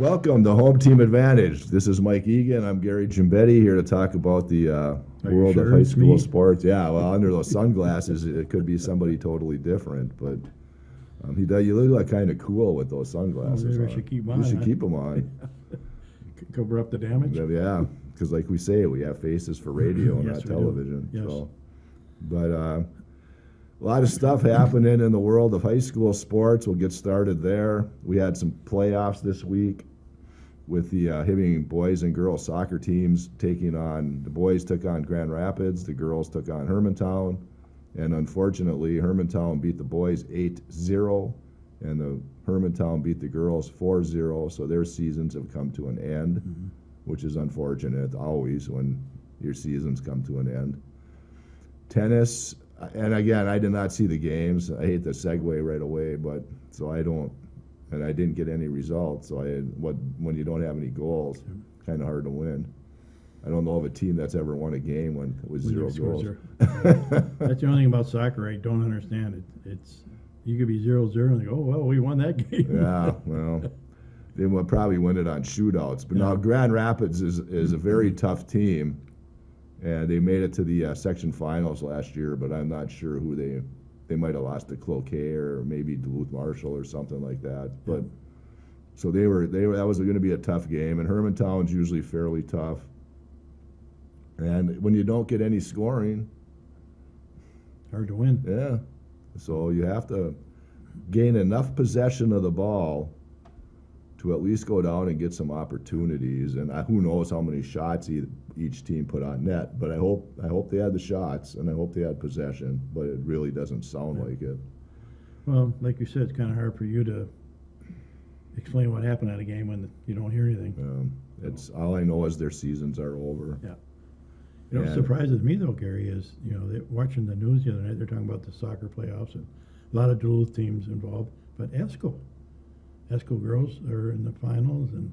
Welcome to Home Team Advantage. This is Mike Egan. I'm Gary Gimbetti here to talk about the world sure of high it's school me? sports. Yeah, well, under those sunglasses, it could be somebody totally different. But you look like kind of cool with those sunglasses. maybe I on. should keep You on, should huh? keep them on. Cover up the damage. Yeah, because like we say, we have faces for radio, Yes, not we do. television. Yes. So, but a lot of stuff happening in the world of high school sports. We'll get started there. We had some playoffs this week with the Hibbing boys and girls soccer teams taking on, the boys took on Grand Rapids, the girls took on Hermantown, and unfortunately Hermantown beat the boys 8-0, and the Hermantown beat the girls 4-0, so their seasons have come to an end, which is unfortunate always when your seasons come to an end. Tennis, and again, I did not see the games. I hate to segue right away, but so I don't, and I didn't get any results. So when you don't have any goals, kind of hard to win. I don't know of a team that's ever won a game when it was When zero you score goals. zero. That's the only thing about soccer I don't understand. It's you could be 0-0 and they go, oh well, we won that game. Yeah, well, they would probably win it on shootouts. But now Grand Rapids is a very tough team, and they made it to the section finals last year. But I'm not sure who they might have lost to Cloquet or maybe Duluth Marshall or something like that. But so they were that was going to be a tough game, and Hermantown's usually fairly tough. And when you don't get any scoring, Hard to win. yeah, so you have to gain enough possession of the ball to at least go down and get some opportunities. And who knows how many shots each team put on net. But I hope they had the shots and I hope they had possession. But it really doesn't sound like it. Well, like you said, it's kind of hard for you to explain what happened at a game when you don't hear anything. It's all I know is their seasons are over. Yeah. You know, what And- surprises me though, Gary, is watching the news the other night. They're talking about the soccer playoffs and a lot of Duluth teams involved, but Esco girls are in the finals, and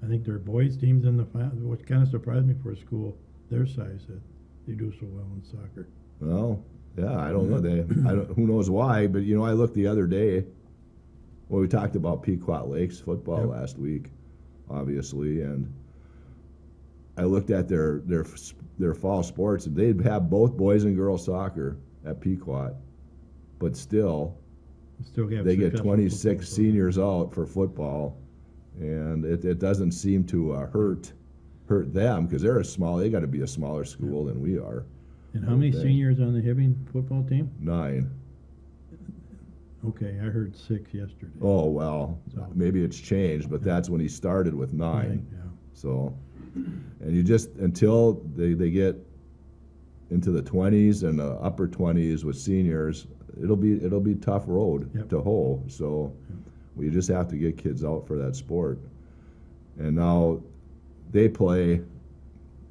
I think their boys teams in the finals. Which kind of surprised me for a school their size that they do so well in soccer. Well, yeah, I don't know. Who knows why? But I looked the other day. Well, we talked about Pequot Lakes football last week, obviously, and I looked at their fall sports, and they'd have both boys and girls soccer at Pequot, but still Have they get successful 26 football, so- seniors out for football, and it doesn't seem to hurt them because they got to be a smaller school than we are. And how many Okay. seniors on the Hibbing football team? 9. Okay, I heard 6 yesterday. Oh, well, So- maybe it's changed, but that's when he started with 9. Right, yeah. So, and you just, until they get into the 20s and the upper 20s with seniors, it'll be tough road to hoe. So we just have to get kids out for that sport. And now they play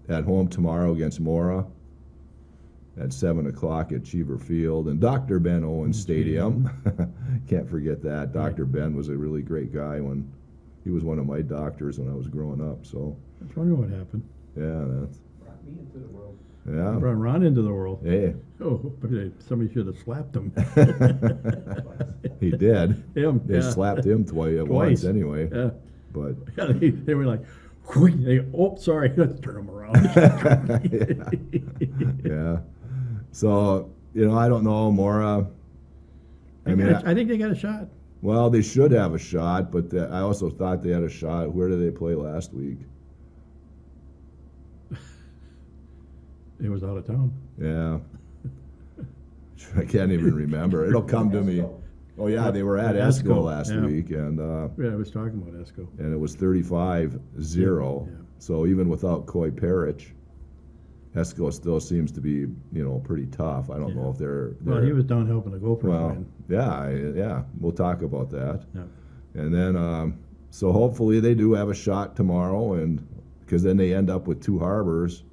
at home tomorrow against Mora at 7 o'clock at Cheever Field and Dr. Ben Owens Stadium. Can't forget that. Dr. Ben was a really great guy when he was one of my doctors when I was growing up. So I was wondering what happened. yeah, Brought me into the world. yeah. Brought Ron into the world. Hey, Oh, but somebody should have slapped him. he did. Him, They yeah. slapped him once Twice. anyway. Yeah. But Yeah, they were like, quick. Sorry, let's turn him around. yeah. So, I don't know, Mora. I think they got a shot. Well, they should have a shot, but I also thought they had a shot. Where did they play last week? It was out of town. Yeah. I can't even remember. It'll come to me. Oh, yeah, they were at Esco, Esco last yeah. week, and Yeah, I was talking about Esco. it was 35-0. Yeah. So even without Coy Parrish, Esco still seems to be, pretty tough. I don't know if they're Well, he was down helping the Gophers well, win. yeah, we'll talk about that. Yeah. And then, so hopefully they do have a shot tomorrow, and because then they end up with Two Harbors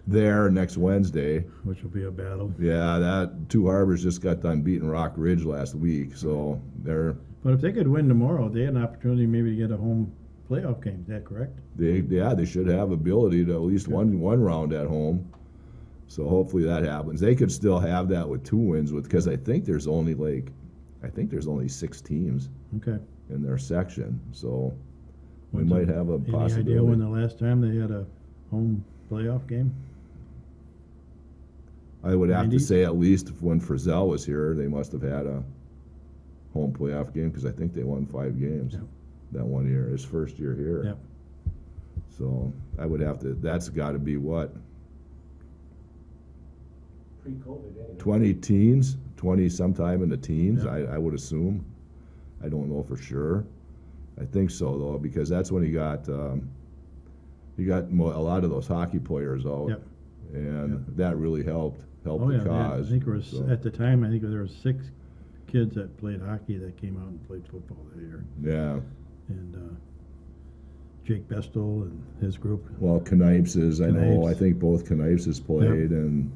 there next Wednesday. Which will be a battle. Yeah, that Two Harbors just got done beating Rock Ridge last week, so they're But if they could win tomorrow, they had an opportunity maybe to get a home playoff game. Is that correct? they should have ability to at least one round at home. So hopefully that happens. They could still have that with 2 wins because I think there's only 6 teams Okay. in their section. So We What's might it- have a Any possibility. idea when the last time they had a home playoff game? I would have to 90s? say at least when Frizzell was here, they must have had a home playoff game because I think they won 5 games Yep. that one year, his first year here. Yep. So I would have to. That's got to be what Pre-COVID anyway. 20 teens, 20 sometime in the teens. Yep. I would assume. I don't know for sure. I think so though because that's when he got a lot of those hockey players out, Yep. and that really helped Oh, the yeah, they had- cause. I think there was, So, at the time, I think there was 6 kids that played hockey that came out and played football that year. yeah. And Jake Bestel and his group. Well, Knipes is, I know, Knipes. I think both Knipes has played, and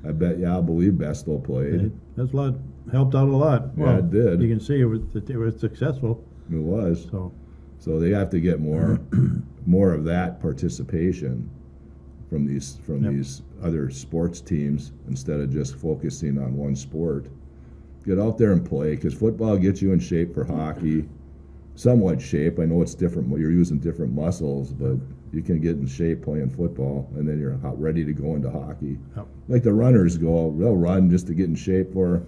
I believe Bestel played. That's a lot, helped out a lot. Yeah, Well, it did. You can see it was successful, It was. so. So they have to get more of that participation from these Yep. these other sports teams instead of just focusing on one sport. Get out there and play because football gets you in shape for hockey. Somewhat shape. I know it's different. You're using different muscles, but you can get in shape playing football, and then you're ready to go into hockey. Yep. Like the runners go, they'll run just to get in shape for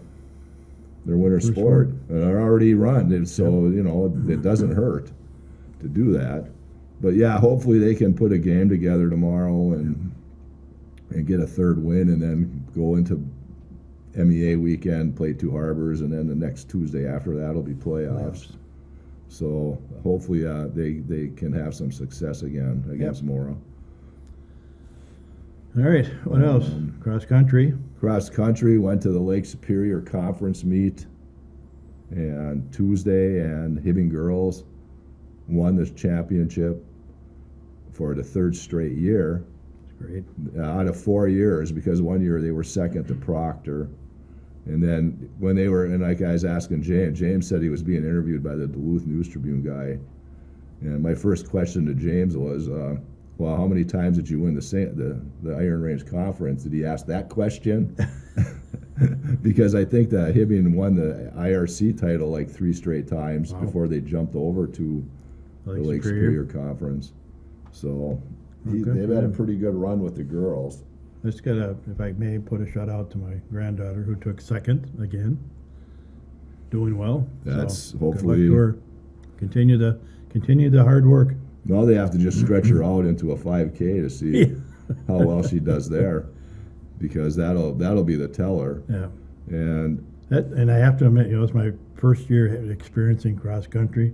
their winter For sport, sport. and they're already run. And so it doesn't hurt to do that. But yeah, hopefully they can put a game together tomorrow and get a third win, and then go into MEA weekend, play Two Harbors, and then the next Tuesday after that will be playoffs. So hopefully they can have some success again against Mora. All right, what else? Cross country. Cross country went to the Lake Superior Conference meet, and Tuesday, and Hibbing girls won this championship for the 3rd straight year. Great. Out of 4 years, because one year they were second to Proctor. And then when they were, and like I was asking James said he was being interviewed by the Duluth News Tribune guy. And my first question to James was, well, how many times did you win the Iron Range Conference? Did he ask that question? Because I think that Hibbing won the IRC title like 3 straight times Wow. before they jumped over to the Lake Superior Conference. So Good they've for had a them. pretty good run with the girls. Let's get if I may, put a shout out to my granddaughter who took second again. Doing well. That's So, hopefully- Good luck to her. Continue the hard work. Now they have to just stretch her out into a 5K to see how well she does there, because that'll be the teller. Yeah. And And I have to admit, it's my first year experiencing cross country,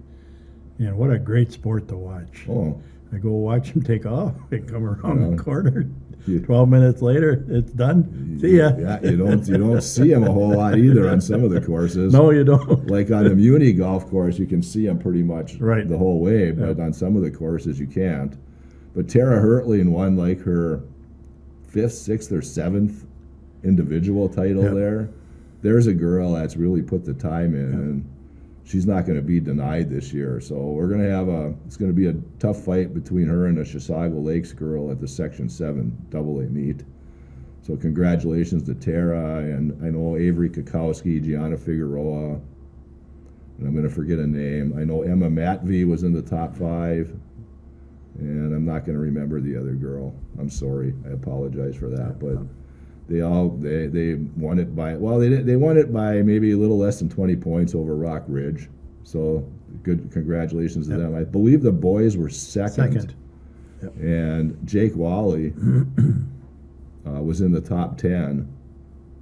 and what a great sport to watch. oh, I go watch them take off and come around Yeah. the corner. You- 12 minutes later, it's done. See ya. Yeah, you don't see them a whole lot either on some of the courses. No, you don't. Like on the Muni golf course, you can see them pretty much Right. the whole way, but Yeah. on some of the courses you can't. But Tara Hertling won like her 5th, 6th, or 7th individual title Yeah. there. There's a girl that's really put the time in, and she's not going to be denied this year. So we're going to have it's going to be a tough fight between her and a Chisago Lakes girl at the Section 7 AA meet. So congratulations to Tara, and I know Avery Kakowski, Gianna Figueroa, and I'm going to forget a name. I know Emma Matvey was in the top 5, and I'm not going to remember the other girl. I'm sorry. I apologize for that, but they won it by, well, they won it by maybe a little less than 20 points over Rock Ridge. So good, congratulations to Yep. them. I believe the boys were second. Yep. And Jake Wally was in the top 10.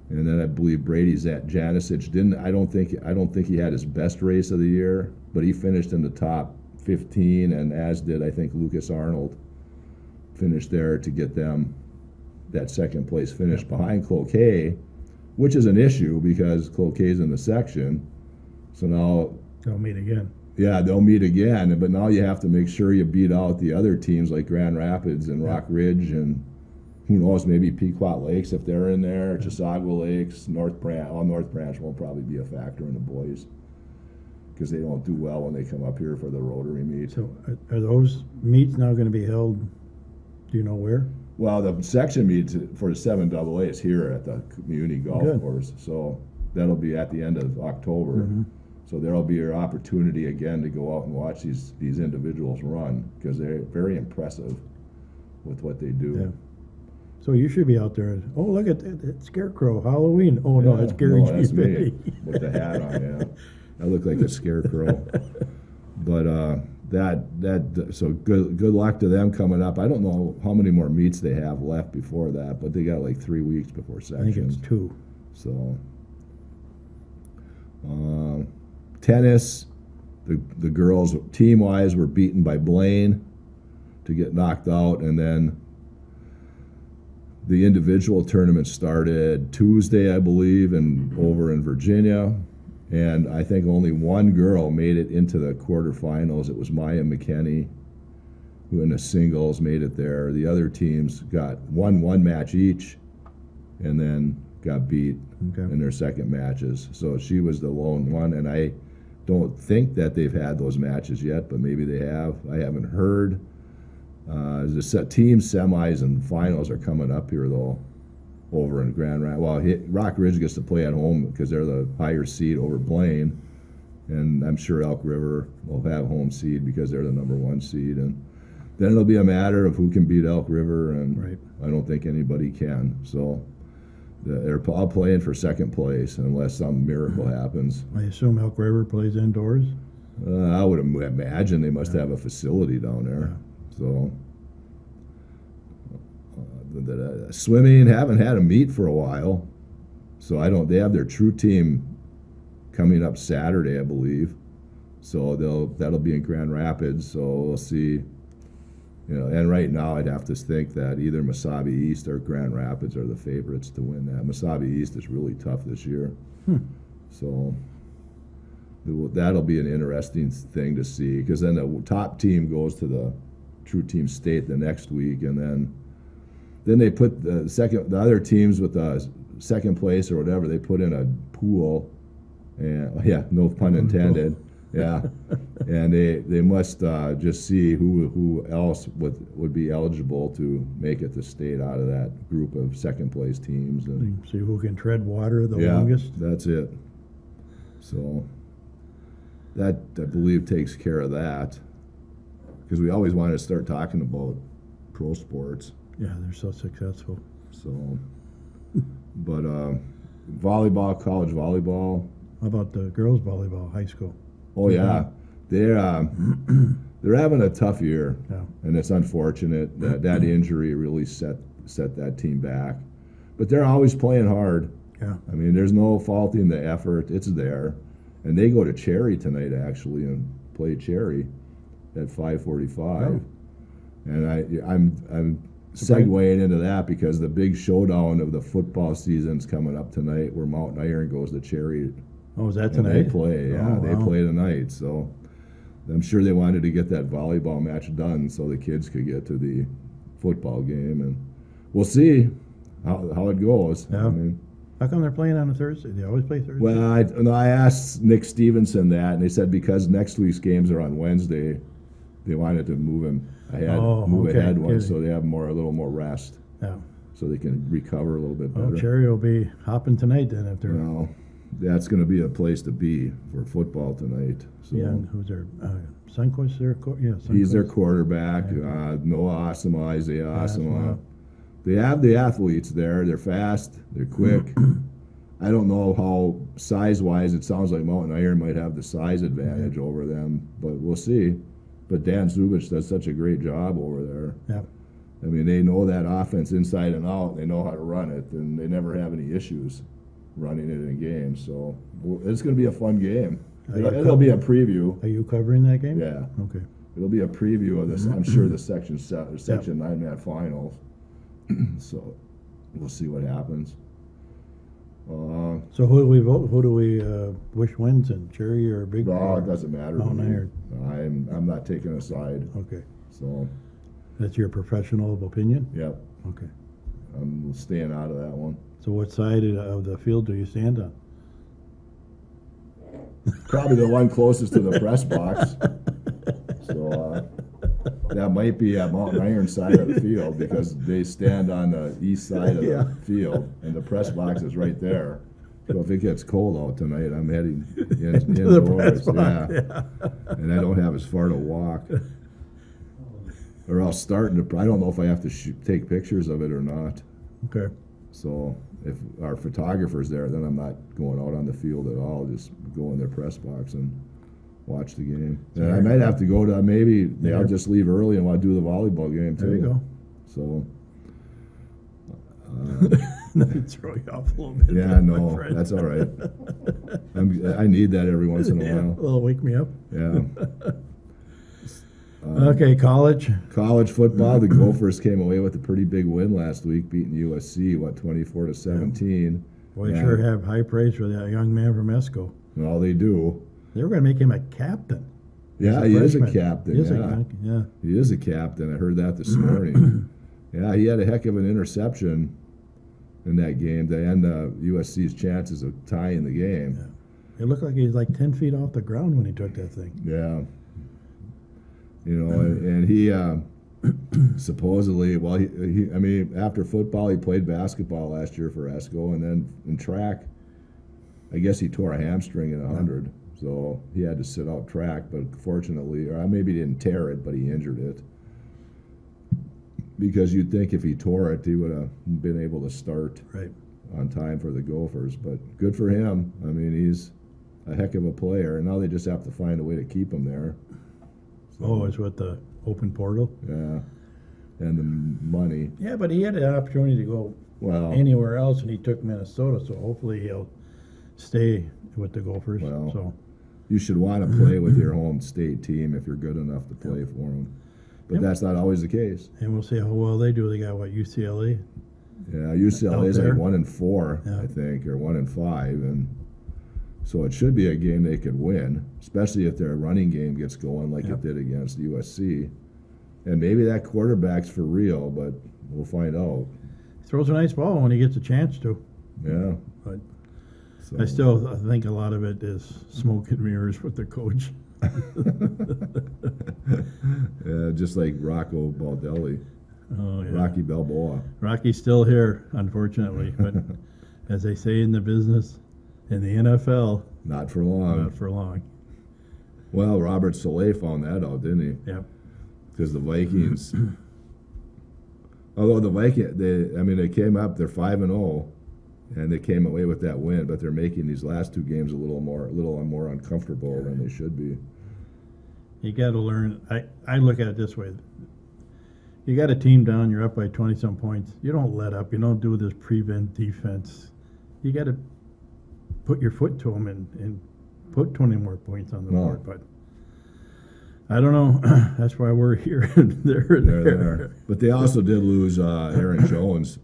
And then I believe Brady Janicic I don't think he had his best race of the year, but he finished in the top 15, and as did I think Lucas Arnold finished there to get them that second place finish behind Cloquet, which is an issue because Cloquet's in the section. So now, They'll meet again. yeah, they'll meet again, but now you have to make sure you beat out the other teams like Grand Rapids and Rock Ridge, and who knows, maybe Pequot Lakes if they're in there, Chisago Lakes, North Branch. Well, North Branch won't probably be a factor in the boys because they don't do well when they come up here for the Rotary meet. So are those meets now going to be held, do you know where? Well, the section meets for the 7 AA is here at the Community Golf Good. Course, so that'll be at the end of October. Mhm. So there'll be your opportunity again to go out and watch these individuals run, because they're very impressive with what they do. Yeah. So you should be out there. Oh, look at that scarecrow, Halloween. Oh, no, Yeah, that's Gary no, that's G. me, Petty. with the hat on, yeah. I look like a scarecrow. But so good luck to them coming up. I don't know how many more meets they have left before that, but they got like 3 weeks before I sections. think it's 2. So, tennis, the girls team wise were beaten by Blaine to get knocked out, and then the individual tournament started Tuesday, I believe, and over in Virginia. And I think only one girl made it into the quarterfinals. It was Maya McKinney, who in the singles made it there. The other teams won one match each, and then got beat in their second matches. So she was the lone one, and I don't think that they've had those matches yet, but maybe they have. I haven't heard. The team semis and finals are coming up here, though, over in Grand Rapids. Well, Rock Ridge gets to play at home because they're the higher seed over Blaine, and I'm sure Elk River will have home seed because they're the number 1 seed. And then it'll be a matter of who can beat Elk River, and Right. I don't think anybody can. So they're all playing for second place unless some miracle happens. I assume Elk River plays indoors. I would imagine they must have a facility down there. So swimming, haven't had a meet for a while, so they have their true team coming up Saturday, I believe. So that'll be in Grand Rapids. So we'll see. And right now I'd have to think that either Mesabi East or Grand Rapids are the favorites to win that. Mesabi East is really tough this year. So that'll be an interesting thing to see, because then the top team goes to the True Team State the next week, and then they put the other teams with the second place or whatever, they put in a pool, and no pun intended, and they must just see who else would be eligible to make it to state out of that group of second place teams, and See who can tread water the longest. that's it. So that, I believe, takes care of that, because we always wanted to start talking about pro sports. Yeah, they're so successful. So, but volleyball, college volleyball. How about the girls volleyball, high school? Oh yeah, they're having a tough year, Yeah. and it's unfortunate that injury really set that team back. But they're always playing hard. Yeah. I mean, there's no faulting the effort; it's there, and they go to Cherry tonight actually and play Cherry at 5:45. Oh. And I'm segueing into that because the big showdown of the football season's coming up tonight, where Mountain Iron goes to Cherry. Oh, is that And tonight? they play, Oh, they wow. play tonight. So I'm sure they wanted to get that volleyball match done so the kids could get to the football game, and we'll see how it goes. Yeah. I mean, How come they're playing on a Thursday? They always play Thursday. well, I asked Nick Stevenson that, and they said because next week's games are on Wednesday, they wanted to move him ahead, Oh, okay, ahead one, good. so they have a little more rest, Yeah. so they can recover a little bit better. Well, Cherry will be hopping tonight then if they're. Well, that's going to be a place to be for football tonight. So Yeah, and who's their Sunquist? he's their Sunquist. quarterback. Noah Asama, Isaiah Asama. Asama. They have the athletes there. They're fast. They're quick. I don't know how size-wise. It sounds like Mountain Iron might have the size advantage over them, but we'll see. But Dan Zubich does such a great job over there. Yeah. I mean, they know that offense inside and out. They know how to run it, and they never have any issues running it in games. So it's going to be a fun game. It'll be a preview. Are you covering that game? Yeah, Okay. it'll be a preview of this. I'm sure the Section 9 finals. So we'll see what happens. So who do we vote? Who do we wish wins in? Cherry or Big? No, it doesn't matter. to Mountain me. Iron. I'm not taking a side. Okay. So That's your professional opinion? yep, Okay. I'm staying out of that one. So what side of the field do you stand on? Probably the one closest to the press box. So that might be at Mountain Iron side of the field because they stand on the east side of Yeah. the field and the press box is right there. So if it gets cold out tonight, I'm heading To the press indoors. box, Yeah. And I don't have as far to walk. Or I'll start I don't know if I have to take pictures of it or not. Okay. So if our photographer's there, then I'm not going out on the field at all. Just go in their press box and watch the game. And I might have to go to I'll just leave early and want to do the volleyball game too. There you go. So That'd throw you off a little bit. yeah, my no, friend. that's all right. I need that every once in a Yeah, while. well, wake me up. Yeah. Okay, college. College football, the Gophers came away with a pretty big win last week, beating USC 24-17. Boy, they Yeah. sure have high praise for that young man from Esco. And all they do. They were going to make him a captain. Yeah, He's he is a freshman. captain. He is Yeah. yeah. He is a captain. I heard that this morning. Yeah, he had a heck of an interception in that game to end USC's chances of tying the game. Yeah. It looked like he was like 10 feet off the ground when he took that thing. Yeah. You know, and he supposedly, well, I mean, after football, he played basketball last year for Esco, and then in track, I guess he tore a hamstring in 100, so he had to sit out track. But fortunately, or maybe he didn't tear it, but he injured it. Because you'd think if he tore it, he would have been able to start Right. on time for the Gophers. But good for him. I mean, he's a heck of a player, and now they just have to find a way to keep him there. Oh, it's with the open portal? Yeah, and the money. Yeah, but he had an opportunity to go Well, anywhere else, and he took Minnesota, so hopefully he'll stay with the Gophers. Well, So you should want to play with your home state team if you're good enough to play for them. But Yep. that's not always the case. And we'll see how well they do. They got, what, UCLA? Yeah, UCLA is Out like there. 1-4, Yeah. I think, or 1-5, and so it should be a game they could win, especially if their running game gets going like Yep. it did against USC. And maybe that quarterback's for real, but we'll find out. Throws a nice ball when he gets a chance to. Yeah. But So. I still think a lot of it is smoke and mirrors with the coach. Yeah, just like Rocco Baldelli, Oh, yeah. Rocky Balboa. Rocky's still here, unfortunately. But as they say in the business, in the NFL, Not for long. not for long. Well, Robert Saleh found that out, didn't he? Yep. Because the Vikings, although they came up, they're 5-0, and they came away with that win, but they're making these last two games a little more uncomfortable than they should be. You got to learn. I look at it this way. You got a team down, you're up by 20-some points. You don't let up. You don't do this prevent defense. You got to put your foot to them and put 20 more points on the No. board. But I don't know. That's why we're here and they're They're there. there. But they also did lose Aaron Jones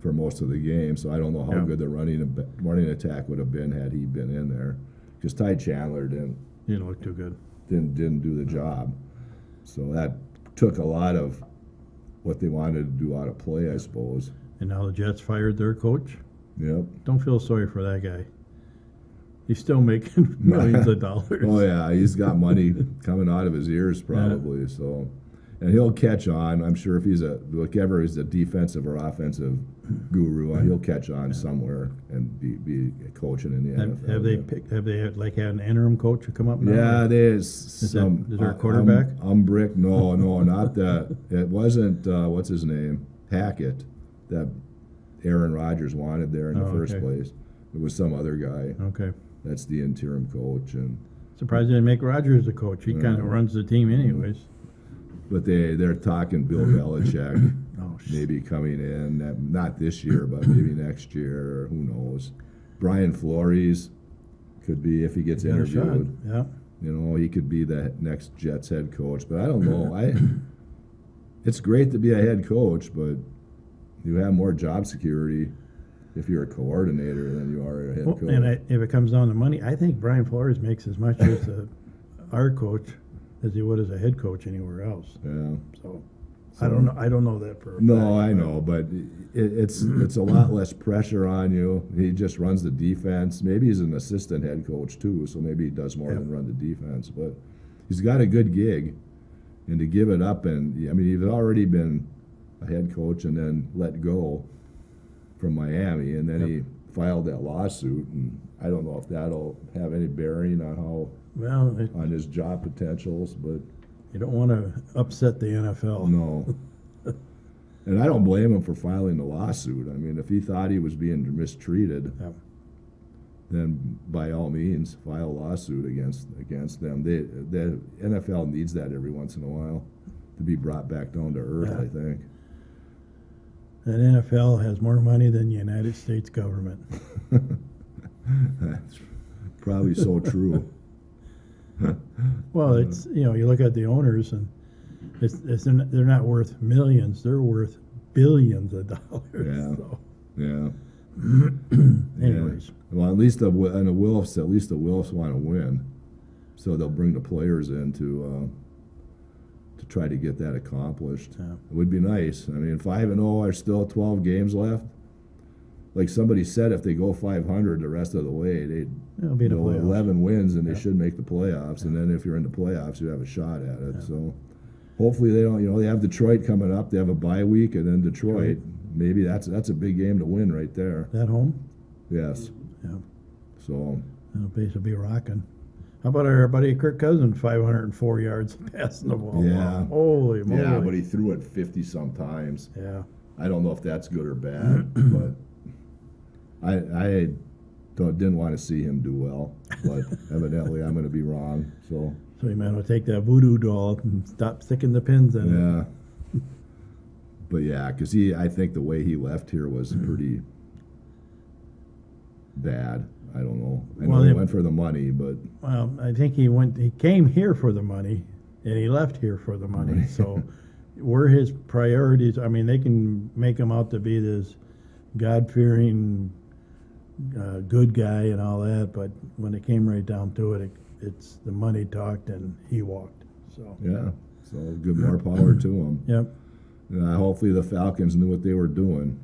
for most of the game, so I don't know how Yeah. good the running attack would have been had he been in there. Because Ty Chandler You don't look too good. didn't do the job. So that took a lot of what they wanted to do out of play, I suppose. And now the Jets fired their coach. Yep. Don't feel sorry for that guy. He's still making millions of dollars. Oh yeah, he's got money coming out of his ears probably. So, and he'll catch on. I'm sure if he's a defensive or offensive guru, he'll catch on somewhere and be coaching in the NFL. Have they had an interim coach who come up now? Yeah, there's Is some. there a quarterback? Umbrick? No, not that. It wasn't. What's his name? Hackett. That Aaron Rodgers wanted there in the first okay. place. It was some other guy. Okay. That's the interim coach, and Surprised they didn't make Rodgers the coach. He kind of runs the team anyways. but they're talking Bill Belichick Oh, maybe coming in, not this year, but maybe next year, or who knows. Brian Flores could be if he gets got a shot. interviewed. Yeah. You know, he could be the next Jets head coach, but I don't know. It's great to be a head coach, but you have more job security if you're a coordinator than you are a head Well, coach. and if it comes down to money, I think Brian Flores makes as much as our coach as he would as a head coach anywhere else. Yeah. So I don't know. I don't know that for a No, fact, I but- know, but it's a lot less pressure on you. He just runs the defense. Maybe he's an assistant head coach too, so maybe he does more Yeah. than run the defense. But he's got a good gig, and to give it up, and I mean, he's already been a head coach and then let go from Miami, and then Yep. he filed that lawsuit, and I don't know if that'll have any bearing on Well, on his job potentials, but you don't want to upset the NFL. no. And I don't blame him for filing the lawsuit. I mean, if he thought he was being mistreated, Yeah. then by all means file a lawsuit against them. The NFL needs that every once in a while to be brought back down to earth. Yeah. I think. That NFL has more money than the United States government. That's probably so true. Well, it's, you look at the owners, and they're not worth millions; they're worth billions of dollars. Yeah. So, Yeah. anyways, Well, at least the Wilfs want to win, so they'll bring the players in to try to get that accomplished. Yeah. It would be nice. I mean, 5-0 are still 12 games left. Like somebody said, if they go 500 the rest of the way, they'd it'll be the playoffs. 11 wins and they Yeah. should make the playoffs. And then if you're in the playoffs, you have a shot at it. So hopefully they don't. They have Detroit coming up. They have a bye week, and then Detroit. Maybe that's a big game to win right there. At home, Yes. yeah, So the place will be rocking. How about our buddy Kirk Cousins, 504 yards passing the ball? Yeah. Wow. Holy moly! yeah, but he threw it 50 sometimes. Yeah. I don't know if that's good or bad, but I didn't want to see him do well. But evidently, I'm going to be wrong. So So you might as well take that voodoo doll and stop sticking the pins in it. yeah. But yeah, because I think the way he left here was pretty bad. I don't know. I know Well, he they- went for the money, but Well, I think he came here for the money, and he left here for the money. So, were his priorities? I mean, they can make him out to be this God-fearing, good guy and all that, but when it came right down to it, it's the money talked and he walked. So, yeah. So good, more power to him. yep. Hopefully the Falcons knew what they were doing.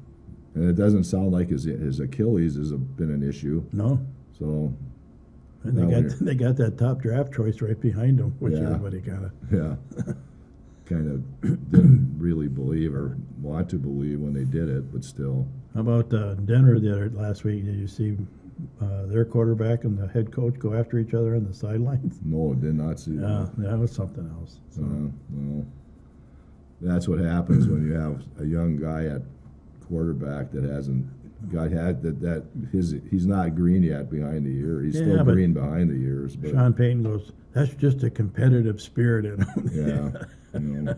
And it doesn't sound like his Achilles has been an issue. No, So, and No, they got that top draft choice right behind him, which Yeah. everybody kind of. yeah, kind of didn't really believe or want to believe when they did it, but still. How about Denver last week? Did you see their quarterback and the head coach go after each other on the sidelines? No, did not see that. That was something else. So, Well, that's what happens when you have a young guy at quarterback that hasn't he's not green yet behind the ear. He's Yeah, still but green behind the ears, but Sean Payton goes, that's just a competitive spirit in him. yeah.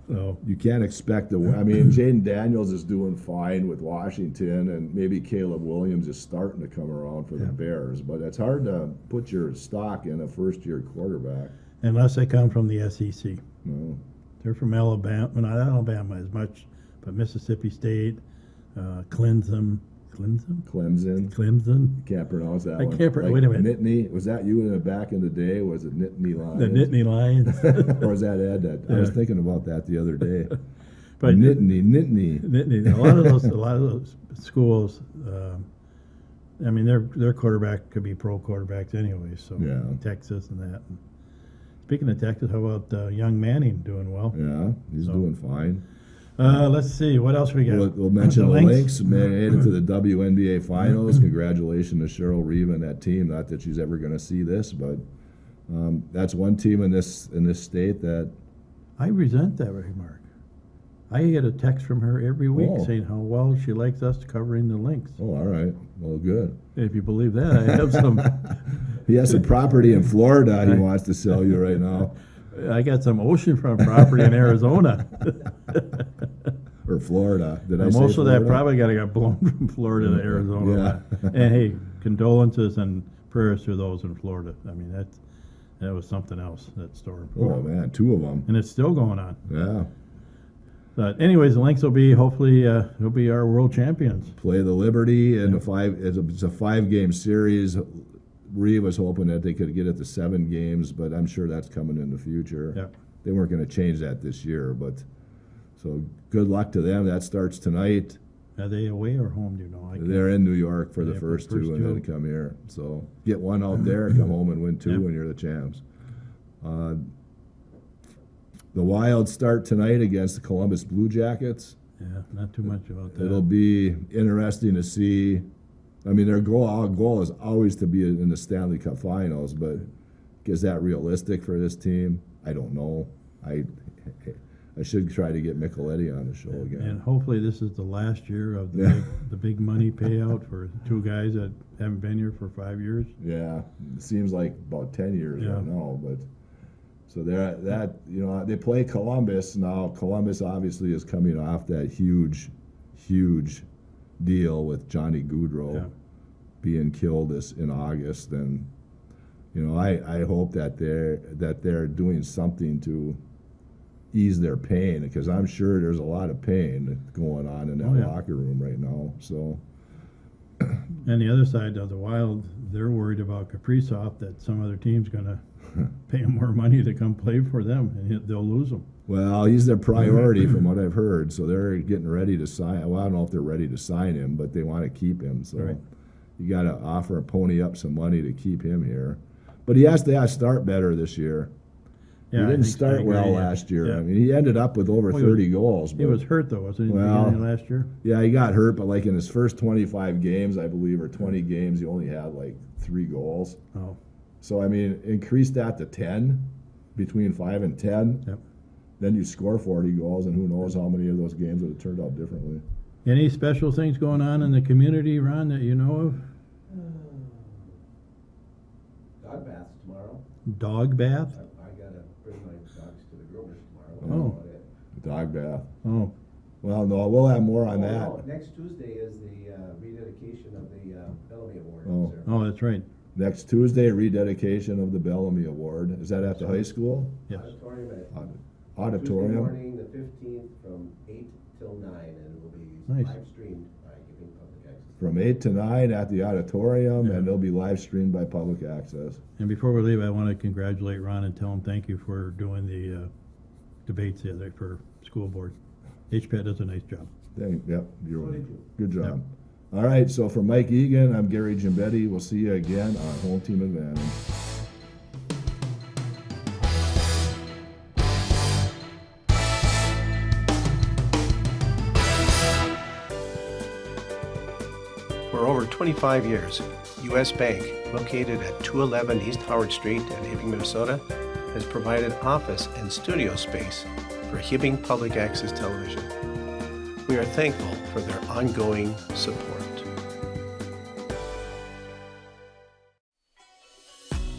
So, You can't expect I mean, Jaden Daniels is doing fine with Washington, and maybe Caleb Williams is starting to come around for the Bears, but it's hard to put your stock in a first-year quarterback. unless they come from the SEC. No. They're from Alabama, well, not Alabama as much, but Mississippi State, Clemson. Clemson. Can't pronounce that I one. can't wait a minute. Nittany. Was that you in the back in the day? Was it Nittany Lions? The Nittany Lions. Or was that Ed? I was thinking about that the other day. But Nittany. Nittany, a lot of those schools, I mean, their quarterback could be pro quarterbacks anyway. So Yeah. Texas and that. Speaking of Texas, how about young Manning doing well? Yeah, he's So- doing fine. Let's see, what else we got? We'll mention the Lynx? Lynx made it to the WNBA Finals. Congratulations to Cheryl Reeve and that team. Not that she's ever going to see this, but that's one team in this state that. I resent that remark. I get a text from her every week Oh. saying how well she likes us covering the Lynx. Oh, all right. Well, good. If you believe that, I have some. He has some property in Florida he wants to sell you right now, I got some oceanfront property in Arizona. or Florida. Did I And say most of that Florida? probably got blown from Florida to Arizona. Yeah. And hey, condolences and prayers to those in Florida. I mean, that was something else, that storm. Oh man, two of them. And it's still going on. Yeah. But anyways, the Lynx will be hopefully they'll be our world champions. Play the Liberty and it's a 5-game series. Reeve was hoping that they could get it to 7 games, but I'm sure that's coming in the future. Yeah. They weren't going to change that this year, but so good luck to them. That starts tonight. Are they away or home? Do you know? I can't- They're in New York for the Yeah, first first two, and then two. come here. So get one out there, come home and win 2, Yep. and you're the champs. The Wild start tonight against the Columbus Blue Jackets. Yeah, not too much about that. It'll be interesting to see. I mean, our goal is always to be in the Stanley Cup Finals, but is that realistic for this team? I don't know. I should try to get Micheletti on the show again. And hopefully this is the last year of the, Yeah. the big money payout for two guys that haven't been here for 5 years. Yeah, it seems like about 10 years Yeah. right now, but so they play Columbus now. Columbus obviously is coming off that huge deal with Johnny Gaudreau Yeah. being killed in August, and I hope that they're doing something to ease their pain, because I'm sure there's a lot of pain going on in that Oh, yeah. locker room right now. So And the other side of the Wild, they're worried about Kaprizov, that some other team's going to pay him more money to come play for them, and they'll lose him. well, he's their priority from what I've heard. So they're getting ready to sign. Well, I don't know if they're ready to sign him, but they want to keep him. So Right. you got to offer a pony up some money to keep him here. But he has to start better this year. Yeah, he I didn't think- I start agree, well yeah. last year. Yeah. I mean, he ended up with over Well, he was- 30 goals. He But was hurt, though, wasn't he, Well, beginning of last year? yeah, he got hurt, but like in his first 25 games, I believe, or 20 games, he only had like 3 goals. Oh, So, I mean, increase that to 10, between 5 and 10. yep. Then you score 40 goals, and who knows how many of those games would have turned out differently. Any special things going on in the community, Ron, that you know of? Dog baths tomorrow. Dog bath? I gotta bring my dogs to the groomers tomorrow. Oh. That's about it. Dog bath. Oh, Well, no, we'll have more on Oh, that. no, next Tuesday is the rededication of the Bellamy Award. Oh. ceremony. oh, that's right. Next Tuesday, rededication of the Bellamy Award. Is that at the high school? Yes. Auditorium at Tuesday Auditorium? morning, the 15th, from 8 till 9, and it will be Nice. live streamed by Giving Public Access. From 8 to 9 at the auditorium, Yeah. and they'll be live streamed by public access. And before we leave, I want to congratulate Ron and tell him thank you for doing the debates the other for school board. HPAT does a nice job. Yep, you're So did you. good job. All right, so for Mike Egan, I'm Gary Gimbetti. We'll see you again on Home Team Advantage. For over 25 years, U.S. Bank, located at 211 East Howard Street in Hibbing, Minnesota, has provided office and studio space for Hibbing Public Access Television. We are thankful for their ongoing support.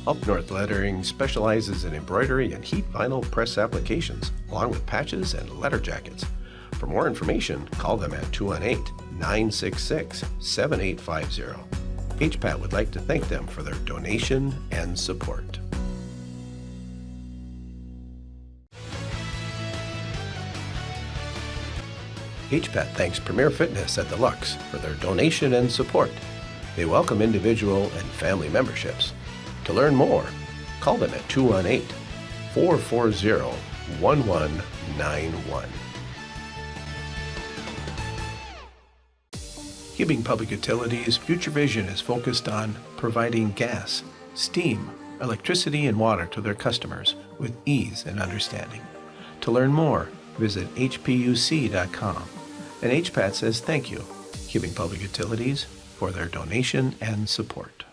Up North Lettering specializes in embroidery and heat vinyl press applications, along with patches and letter jackets. For more information, call them at 218-966-7850. HPAT would like to thank them for their donation and support. HPAT thanks Premier Fitness at the Lux for their donation and support. They welcome individual and family memberships. To learn more, call them at 218-440-1191. Hibbing Public Utilities' future vision is focused on providing gas, steam, electricity, and water to their customers with ease and understanding. To learn more, visit hpuc.com. And HPAT says thank you, Hibbing Public Utilities, for their donation and support.